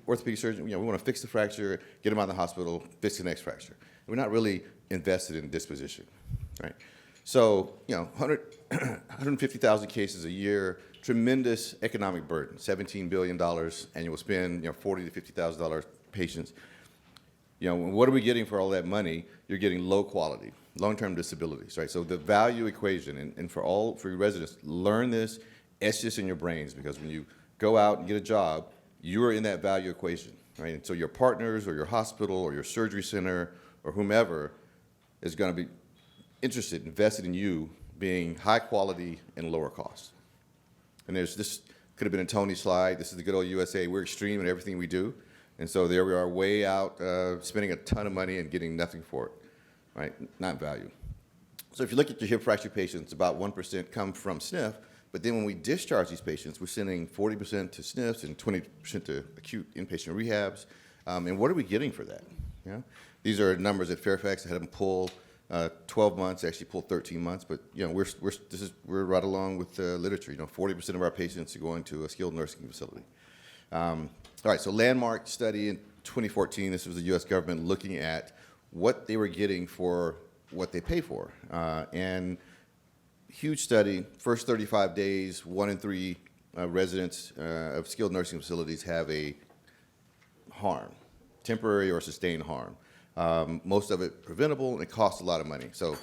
orthopedic surgeon, we want to fix the fracture, get them out of the hospital, fix the next fracture. We're not really invested in disposition, right? So, 150,000 cases a year, tremendous economic burden, $17 billion annual spend, $40,000 to $50,000 patients. What are we getting for all that money? You're getting low quality, long-term disabilities, right? So the value equation, and for your residents, learn this, etch this in your brains, because when you go out and get a job, you are in that value equation, right? And so your partners or your hospital or your surgery center or whomever is going to be interested, invested in you being high quality and lower cost. And this could have been a Tony slide. This is the good old USA. We're extreme in everything we do. And so there we are, way out, spending a ton of money and getting nothing for it, right? Not value. So if you look at your hip fracture patients, about 1% come from SNF. But then when we discharge these patients, we're sending 40% to SNFs and 20% to acute inpatient rehabs. And what are we getting for that? These are numbers at Fairfax. I had them pull 12 months, actually pulled 13 months. But we're right along with the literature. 40% of our patients are going to a skilled nursing facility. All right, so landmark study in 2014. This was the U.S. government looking at what they were getting for what they pay for. And huge study, first 35 days, 1 in 3 residents of skilled nursing facilities have a harm, temporary or sustained harm. Most of it preventable, and it costs a lot of money. So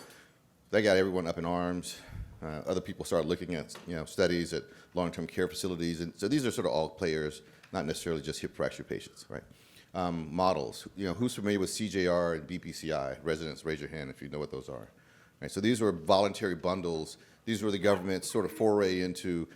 that got everyone up in arms. Other people started looking at studies at long-term care facilities. And so these are sort of all players, not necessarily just hip fracture patients, right? Models, who's familiar with CJR and BPCI? Residents, raise your hand if you know what those are. Right, so these were voluntary bundles. These were the government's sort of foray into